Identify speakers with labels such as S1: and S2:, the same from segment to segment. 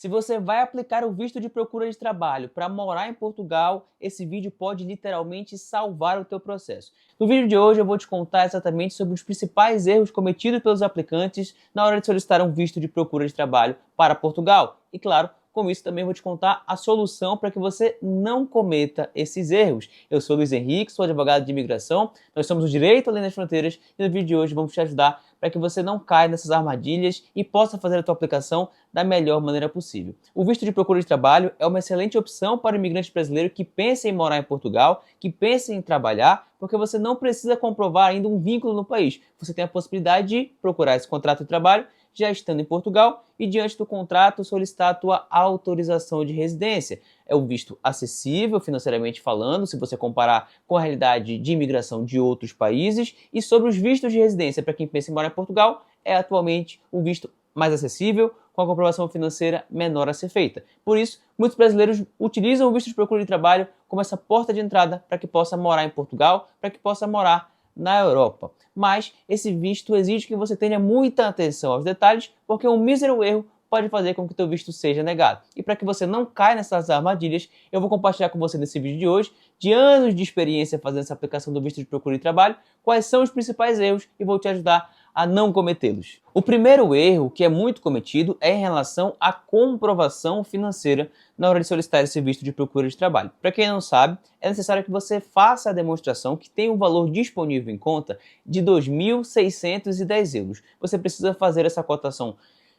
S1: Se você vai aplicar o visto de procura de trabalho para morar em Portugal, esse vídeo pode literalmente salvar o teu processo. No vídeo de hoje eu vou te contar exatamente sobre os principais erros cometidos pelos aplicantes na hora de solicitar um visto de procura de trabalho para Portugal. E claro, com isso também vou te contar a solução para que você não cometa esses erros. Eu sou Luiz Henrique, sou advogado de imigração, nós somos o Direito Além das Fronteiras e no vídeo de hoje vamos te ajudar para que você não caia nessas armadilhas e possa fazer a tua aplicação da melhor maneira possível. O visto de procura de trabalho é uma excelente opção para o imigrante brasileiro que pensa em morar em Portugal, que pensa em trabalhar, porque você não precisa comprovar ainda um vínculo no país. Você tem a possibilidade de procurar esse contrato de trabalho já estando em Portugal e diante do contrato solicitar a tua autorização de residência. É um visto acessível financeiramente falando, se você comparar com a realidade de imigração de outros países, e sobre os vistos de residência para quem pensa em morar em Portugal, é atualmente um visto mais acessível, com a comprovação financeira menor a ser feita. Por isso, muitos brasileiros utilizam o visto de procura de trabalho como essa porta de entrada para que possa morar em Portugal, para que possa morar na Europa. Mas esse visto exige que você tenha muita atenção aos detalhes, porque um mísero erro pode fazer com que o teu visto seja negado. E para que você não caia nessas armadilhas, eu vou compartilhar com você nesse vídeo de hoje, de anos de experiência fazendo essa aplicação do visto de procura de trabalho, quais são os principais erros e vou te ajudar a não cometê-los. O primeiro erro que é muito cometido é em relação à comprovação financeira na hora de solicitar esse visto de procura de trabalho. Para quem não sabe, é necessário que você faça a demonstração que tem um valor disponível em conta de 2.610 euros. Você precisa fazer essa cotação,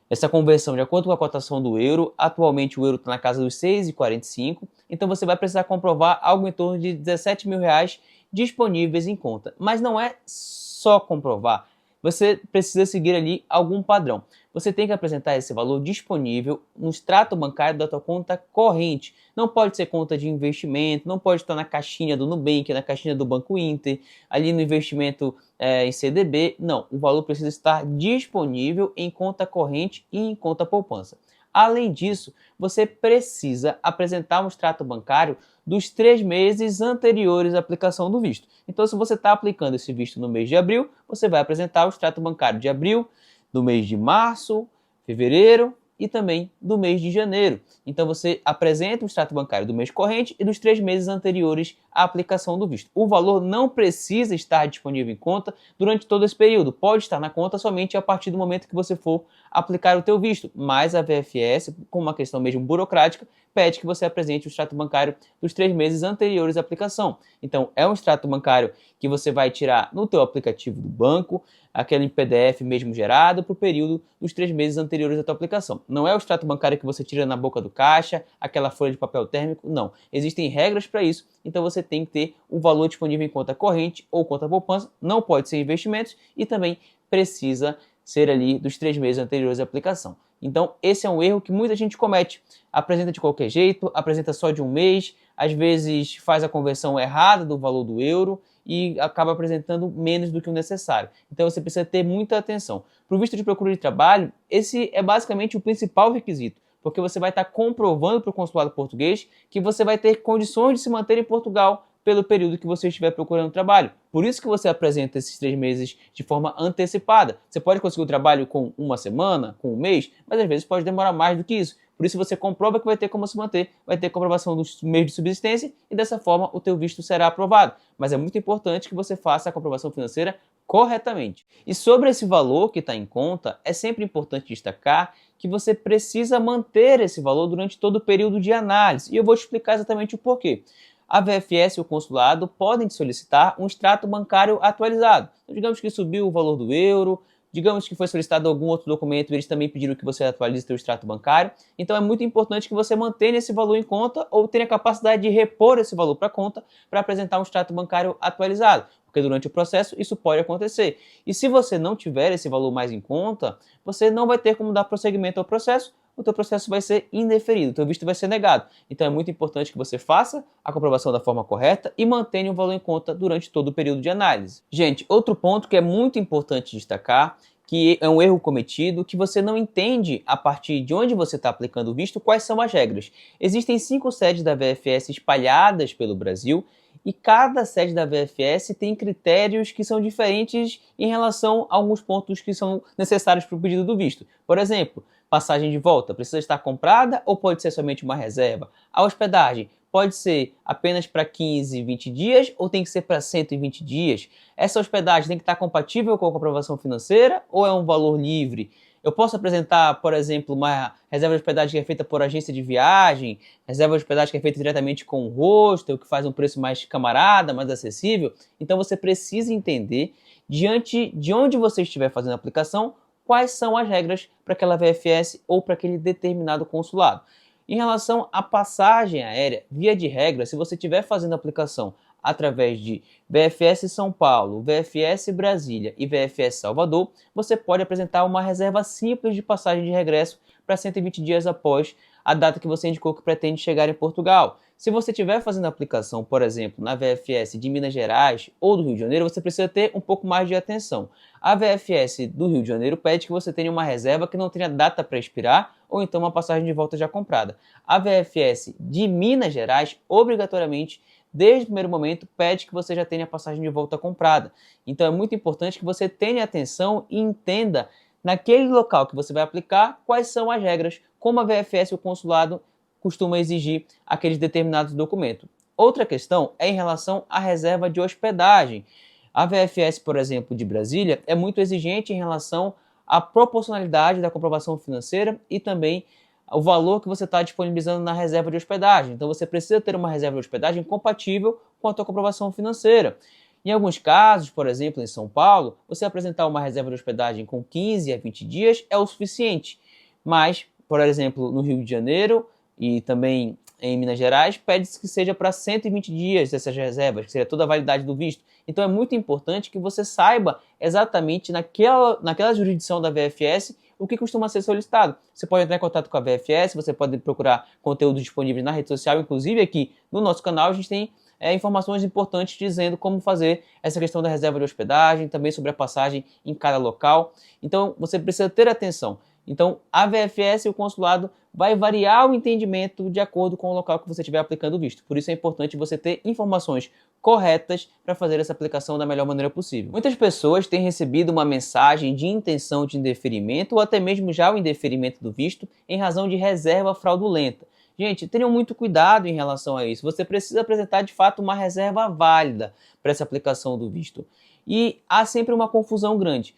S1: essa conversão de acordo com a cotação do euro. Atualmente o euro está na casa dos 6,45, então você vai precisar comprovar algo em torno de 17 mil reais disponíveis em conta. Mas não é só comprovar, você precisa seguir ali algum padrão. Você tem que apresentar esse valor disponível no extrato bancário da tua conta corrente. Não pode ser conta de investimento, não pode estar na caixinha do Nubank, na caixinha do Banco Inter, ali no investimento em CDB. Não, o valor precisa estar disponível em conta corrente e em conta poupança. Além disso, você precisa apresentar um extrato bancário dos 3 meses anteriores à aplicação do visto. Então, se você está aplicando esse visto no mês de abril, você vai apresentar o extrato bancário de abril, do mês de março, fevereiro e também do mês de janeiro. Então você apresenta o extrato bancário do mês corrente e dos 3 meses anteriores à aplicação do visto. O valor não precisa estar disponível em conta durante todo esse período. Pode estar na conta somente a partir do momento que você for aplicar o teu visto. Mas a VFS, com uma questão mesmo burocrática, pede que você apresente o extrato bancário dos 3 meses anteriores à aplicação. Então é um extrato bancário que você vai tirar no teu aplicativo do banco, aquele PDF mesmo gerado para o período dos 3 meses anteriores à tua aplicação. Não é o extrato bancário que você tira na boca do caixa, aquela folha de papel térmico, não. Existem regras para isso, então você tem que ter o valor disponível em conta corrente ou conta poupança, não pode ser investimentos e também precisa ser ali dos 3 meses anteriores à aplicação. Então esse é um erro que muita gente comete. Apresenta de qualquer jeito, apresenta só de um mês, às vezes faz a conversão errada do valor do euro e acaba apresentando menos do que o necessário. Então você precisa ter muita atenção. Para o visto de procura de trabalho, esse é basicamente o principal requisito, porque você vai estar comprovando para o consulado português que você vai ter condições de se manter em Portugal pelo período que você estiver procurando trabalho. Por isso que você apresenta esses 3 meses de forma antecipada. Você pode conseguir o trabalho com uma semana, com um mês, mas às vezes pode demorar mais do que isso. Por isso você comprova que vai ter como se manter, vai ter comprovação dos meios de subsistência e dessa forma o teu visto será aprovado. Mas é muito importante que você faça a comprovação financeira corretamente. E sobre esse valor que está em conta, é sempre importante destacar que você precisa manter esse valor durante todo o período de análise. E eu vou te explicar exatamente o porquê. A VFS e o consulado podem te solicitar um extrato bancário atualizado. Então, digamos que subiu o valor do euro, digamos que foi solicitado algum outro documento e eles também pediram que você atualize seu extrato bancário. Então é muito importante que você mantenha esse valor em conta ou tenha a capacidade de repor esse valor para a conta para apresentar um extrato bancário atualizado, porque durante o processo isso pode acontecer. E se você não tiver esse valor mais em conta, você não vai ter como dar prosseguimento ao processo, o teu processo vai ser indeferido, o teu visto vai ser negado. Então é muito importante que você faça a comprovação da forma correta e mantenha o valor em conta durante todo o período de análise. Gente, outro ponto que é muito importante destacar, que é um erro cometido, que você não entende a partir de onde você está aplicando o visto, quais são as regras. Existem 5 sedes da VFS espalhadas pelo Brasil e cada sede da VFS tem critérios que são diferentes em relação a alguns pontos que são necessários para o pedido do visto. Por exemplo, passagem de volta precisa estar comprada ou pode ser somente uma reserva? A hospedagem pode ser apenas para 15, 20 dias ou tem que ser para 120 dias? Essa hospedagem tem que estar compatível com a comprovação financeira ou é um valor livre? Eu posso apresentar, por exemplo, uma reserva de hospedagem que é feita por agência de viagem, reserva de hospedagem que é feita diretamente com o hostel, que faz um preço mais camarada, mais acessível. Então você precisa entender, diante de onde você estiver fazendo a aplicação, quais são as regras para aquela VFS ou para aquele determinado consulado. Em relação à passagem aérea, via de regra, se você estiver fazendo a aplicação através de VFS São Paulo, VFS Brasília e VFS Salvador, você pode apresentar uma reserva simples de passagem de regresso para 120 dias após a data que você indicou que pretende chegar em Portugal. Se você estiver fazendo a aplicação, por exemplo, na VFS de Minas Gerais ou do Rio de Janeiro, você precisa ter um pouco mais de atenção. A VFS do Rio de Janeiro pede que você tenha uma reserva que não tenha data para expirar ou então uma passagem de volta já comprada. A VFS de Minas Gerais, obrigatoriamente, desde o primeiro momento, pede que você já tenha a passagem de volta comprada. Então é muito importante que você tenha atenção e entenda naquele local que você vai aplicar quais são as regras, como a VFS e o consulado costuma exigir aqueles determinados documentos. Outra questão é em relação à reserva de hospedagem. A VFS, por exemplo, de Brasília, é muito exigente em relação à proporcionalidade da comprovação financeira e também o valor que você está disponibilizando na reserva de hospedagem. Então você precisa ter uma reserva de hospedagem compatível com a tua comprovação financeira. Em alguns casos, por exemplo, em São Paulo, você apresentar uma reserva de hospedagem com 15 a 20 dias é o suficiente. Mas, por exemplo, no Rio de Janeiro e também em Minas Gerais, pede-se que seja para 120 dias essas reservas, que seria toda a validade do visto. Então é muito importante que você saiba exatamente naquela jurisdição da VFS o que costuma ser solicitado. Você pode entrar em contato com a VFS, você pode procurar conteúdos disponíveis na rede social, inclusive aqui no nosso canal a gente tem informações importantes dizendo como fazer essa questão da reserva de hospedagem, também sobre a passagem em cada local. Então você precisa ter atenção. Então a VFS e o consulado vai variar o entendimento de acordo com o local que você estiver aplicando o visto. Por isso é importante você ter informações corretas para fazer essa aplicação da melhor maneira possível. Muitas pessoas têm recebido uma mensagem de intenção de indeferimento ou até mesmo já o indeferimento do visto em razão de reserva fraudulenta. Gente, tenham muito cuidado em relação a isso. Você precisa apresentar de fato uma reserva válida para essa aplicação do visto. E há sempre uma confusão grande.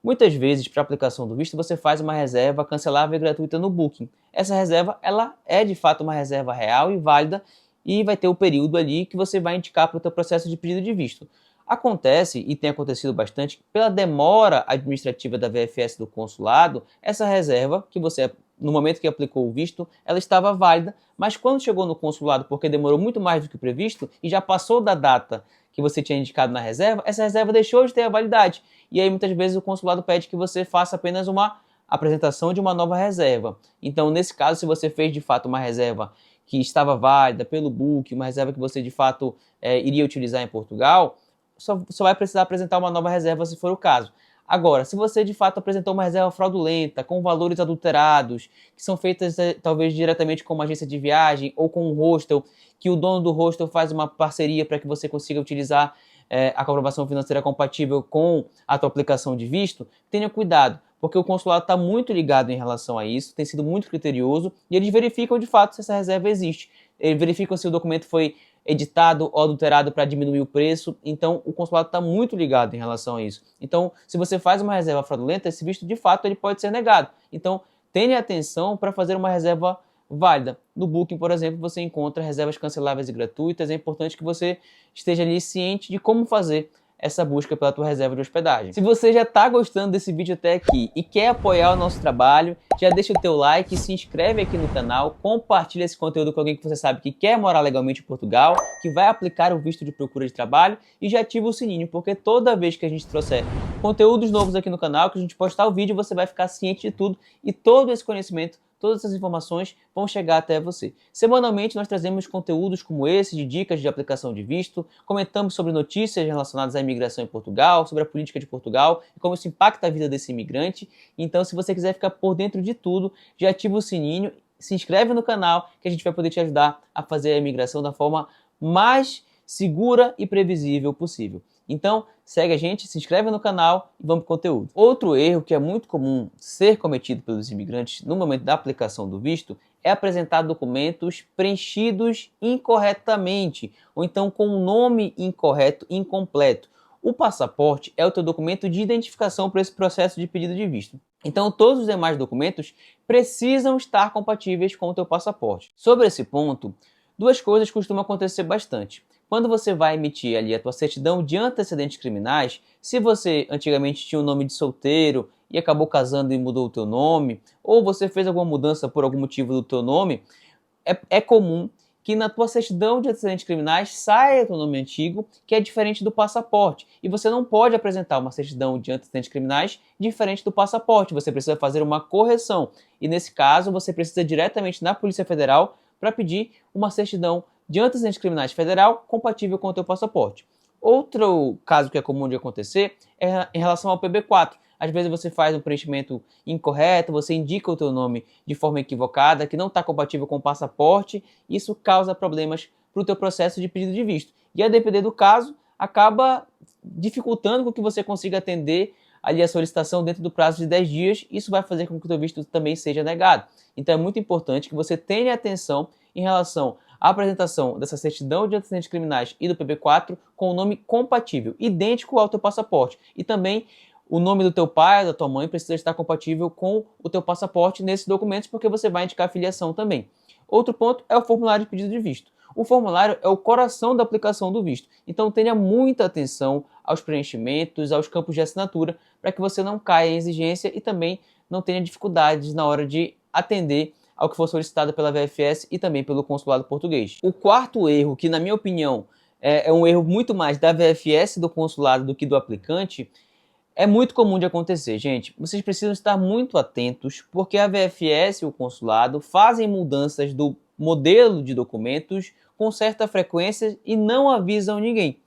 S1: Muitas vezes, para a aplicação do visto, você faz uma reserva cancelável e gratuita no Booking. Essa reserva, ela é de fato uma reserva real e válida e vai ter o período ali que você vai indicar para o seu processo de pedido de visto. Acontece, e tem acontecido bastante, pela demora administrativa da VFS do consulado, essa reserva, que você, no momento que aplicou o visto, ela estava válida, mas quando chegou no consulado, porque demorou muito mais do que previsto e já passou da data que você tinha indicado na reserva, essa reserva deixou de ter a validade. E aí muitas vezes o consulado pede que você faça apenas uma apresentação de uma nova reserva. Então, nesse caso, se você fez de fato uma reserva que estava válida pelo Booking, uma reserva que você de fato iria utilizar em Portugal, só vai precisar apresentar uma nova reserva se for o caso. Agora, se você de fato apresentou uma reserva fraudulenta, com valores adulterados, que são feitas talvez diretamente com uma agência de viagem ou com um hostel, que o dono do hostel faz uma parceria para que você consiga utilizar a comprovação financeira compatível com a tua aplicação de visto, tenha cuidado, porque o consulado está muito ligado em relação a isso, tem sido muito criterioso, e eles verificam de fato se essa reserva existe. Eles verificam se o documento foi editado ou adulterado para diminuir o preço, então o consulado está muito ligado em relação a isso. Então, se você faz uma reserva fraudulenta, esse visto de fato ele pode ser negado. Então, tenha atenção para fazer uma reserva válida. No Booking, por exemplo, você encontra reservas canceláveis e gratuitas. É importante que você esteja ali ciente de como fazer essa busca pela tua reserva de hospedagem. Se você já está gostando desse vídeo até aqui e quer apoiar o nosso trabalho, já deixa o teu like, se inscreve aqui no canal, compartilha esse conteúdo com alguém que você sabe que quer morar legalmente em Portugal, que vai aplicar o visto de procura de trabalho e já ativa o sininho, porque toda vez que a gente trouxer conteúdos novos aqui no canal, que a gente postar o vídeo, você vai ficar ciente de tudo e todo esse conhecimento, todas essas informações vão chegar até você. Semanalmente nós trazemos conteúdos como esse, de dicas de aplicação de visto, comentamos sobre notícias relacionadas à imigração em Portugal, sobre a política de Portugal e como isso impacta a vida desse imigrante. Então, se você quiser ficar por dentro de tudo, já ativa o sininho, se inscreve no canal que a gente vai poder te ajudar a fazer a imigração da forma mais segura e previsível possível. Então, segue a gente, se inscreve no canal e vamos para o conteúdo. Outro erro que é muito comum ser cometido pelos imigrantes no momento da aplicação do visto é apresentar documentos preenchidos incorretamente, ou então com um nome incorreto, incompleto. O passaporte é o teu documento de identificação para esse processo de pedido de visto. Então, todos os demais documentos precisam estar compatíveis com o teu passaporte. Sobre esse ponto, duas coisas costumam acontecer bastante. Quando você vai emitir ali a tua certidão de antecedentes criminais, se você antigamente tinha o nome de solteiro e acabou casando e mudou o teu nome, ou você fez alguma mudança por algum motivo do teu nome, é comum que na tua certidão de antecedentes criminais saia o teu nome antigo, que é diferente do passaporte. E você não pode apresentar uma certidão de antecedentes criminais diferente do passaporte. Você precisa fazer uma correção. E nesse caso, você precisa ir diretamente na Polícia Federal para pedir uma certidão de antecedentes criminais federal compatível com o teu passaporte. Outro caso que é comum de acontecer é em relação ao PB4. Às vezes você faz um preenchimento incorreto, você indica o teu nome de forma equivocada, que não está compatível com o passaporte, e isso causa problemas para o teu processo de pedido de visto. E a depender do caso, acaba dificultando com que você consiga atender ali a solicitação dentro do prazo de 10 dias, isso vai fazer com que o teu visto também seja negado. Então é muito importante que você tenha atenção em relação à apresentação dessa certidão de antecedentes criminais e do PB4 com o nome compatível, idêntico ao teu passaporte. E também o nome do teu pai, da tua mãe, precisa estar compatível com o teu passaporte nesses documentos, porque você vai indicar a filiação também. Outro ponto é o formulário de pedido de visto. O formulário é o coração da aplicação do visto. Então tenha muita atenção aos preenchimentos, aos campos de assinatura, para que você não caia em exigência e também não tenha dificuldades na hora de atender ao que for solicitado pela VFS e também pelo consulado português. O quarto erro, que na minha opinião é um erro muito mais da VFS do consulado do que do aplicante, é muito comum de acontecer, gente. Vocês precisam estar muito atentos, porque a VFS e o consulado fazem mudanças do modelo de documentos com certa frequência e não avisam ninguém.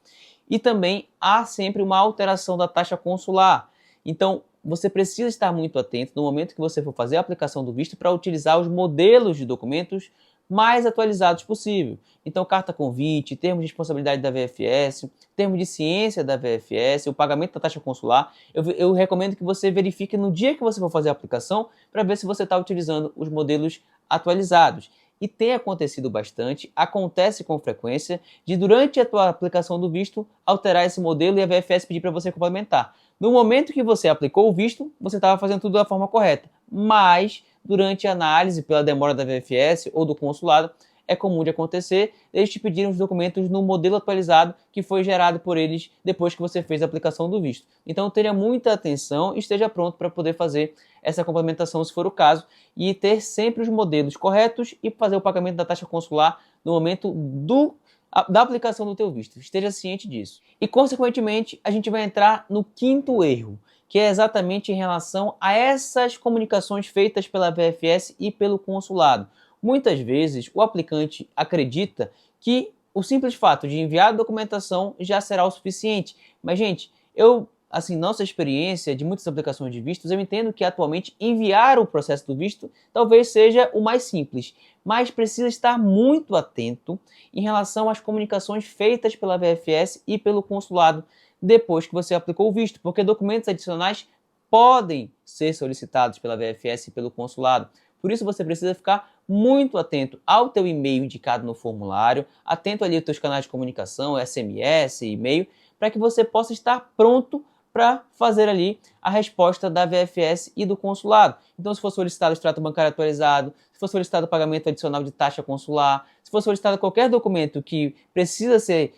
S1: E também há sempre uma alteração da taxa consular. Então, você precisa estar muito atento no momento que você for fazer a aplicação do visto para utilizar os modelos de documentos mais atualizados possível. Então, carta convite, termos de responsabilidade da VFS, termos de ciência da VFS, o pagamento da taxa consular. Eu recomendo que você verifique no dia que você for fazer a aplicação para ver se você está utilizando os modelos atualizados. E tem acontecido bastante, acontece com frequência, de durante a tua aplicação do visto, alterar esse modelo e a VFS pedir para você complementar. No momento que você aplicou o visto, você estava fazendo tudo da forma correta, mas durante a análise pela demora da VFS ou do consulado, é comum de acontecer eles te pedirem os documentos no modelo atualizado que foi gerado por eles depois que você fez a aplicação do visto. Então tenha muita atenção e esteja pronto para poder fazer essa complementação se for o caso e ter sempre os modelos corretos e fazer o pagamento da taxa consular no momento da aplicação do teu visto. Esteja ciente disso. E consequentemente a gente vai entrar no quinto erro, que é exatamente em relação a essas comunicações feitas pela VFS e pelo consulado. Muitas vezes o aplicante acredita que o simples fato de enviar a documentação já será o suficiente. Mas, gente, nossa experiência de muitas aplicações de vistos, eu entendo que atualmente enviar o processo do visto talvez seja o mais simples, mas precisa estar muito atento em relação às comunicações feitas pela VFS e pelo consulado depois que você aplicou o visto, porque documentos adicionais podem ser solicitados pela VFS e pelo consulado. Por isso você precisa ficar muito atento ao teu e-mail indicado no formulário, atento ali aos teus canais de comunicação, SMS, e-mail, para que você possa estar pronto para fazer ali a resposta da VFS e do consulado. Então, se for solicitado o extrato bancário atualizado, se for solicitado o pagamento adicional de taxa consular, se for solicitado qualquer documento que precisa ser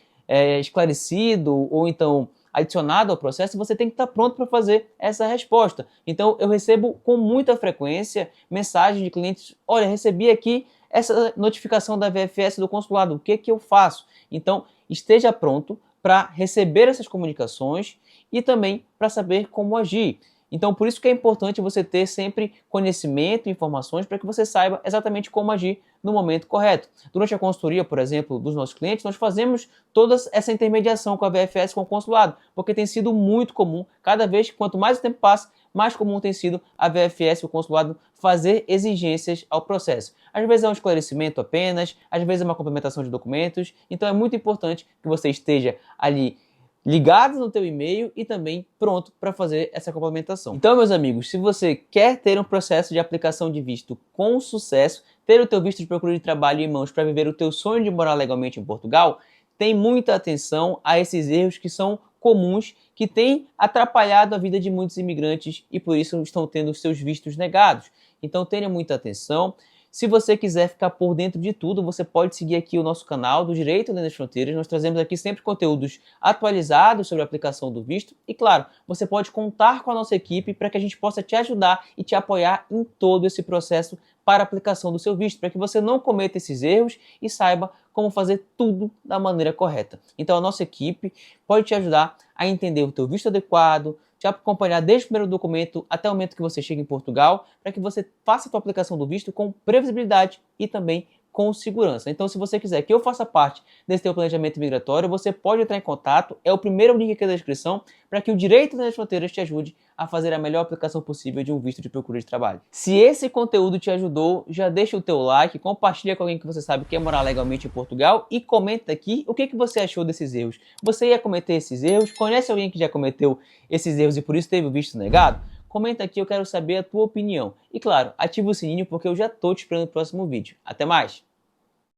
S1: esclarecido ou então adicionado ao processo, você tem que estar pronto para fazer essa resposta. Então, eu recebo com muita frequência mensagens de clientes: olha, recebi aqui essa notificação da VFS do consulado, o que eu faço? Então, esteja pronto para receber essas comunicações e também para saber como agir. Então, por isso que é importante você ter sempre conhecimento e informações para que você saiba exatamente como agir no momento correto. Durante a consultoria, por exemplo, dos nossos clientes, nós fazemos toda essa intermediação com a VFS, com o consulado, porque tem sido muito comum, cada vez, quanto mais o tempo passa, mais comum tem sido a VFS e o consulado fazer exigências ao processo. Às vezes é um esclarecimento apenas, às vezes é uma complementação de documentos, então é muito importante que você esteja ali ligadas no teu e-mail e também pronto para fazer essa complementação. Então, meus amigos, se você quer ter um processo de aplicação de visto com sucesso, ter o teu visto de procura de trabalho em mãos para viver o teu sonho de morar legalmente em Portugal, tem muita atenção a esses erros que são comuns, que têm atrapalhado a vida de muitos imigrantes e por isso estão tendo os seus vistos negados. Então tenha muita atenção. Se você quiser ficar por dentro de tudo, você pode seguir aqui o nosso canal do Direito Além das Fronteiras. Nós trazemos aqui sempre conteúdos atualizados sobre a aplicação do visto. E claro, você pode contar com a nossa equipe para que a gente possa te ajudar e te apoiar em todo esse processo para a aplicação do seu visto, para que você não cometa esses erros e saiba como fazer tudo da maneira correta. Então a nossa equipe pode te ajudar a entender o teu visto adequado, te acompanhar desde o primeiro documento até o momento que você chega em Portugal, para que você faça a sua aplicação do visto com previsibilidade e também com segurança. Então, se você quiser que eu faça parte desse teu planejamento migratório, você pode entrar em contato, é o primeiro link aqui da descrição, para que o Direito das Fronteiras te ajude a fazer a melhor aplicação possível de um visto de procura de trabalho. Se esse conteúdo te ajudou, já deixa o teu like, compartilha com alguém que você sabe que quer morar legalmente em Portugal e comenta aqui o que você achou desses erros. Você ia cometer esses erros? Conhece alguém que já cometeu esses erros e por isso teve o visto negado? Comenta aqui, eu quero saber a tua opinião. E claro, ativa o sininho porque eu já estou te esperando no próximo vídeo. Até mais!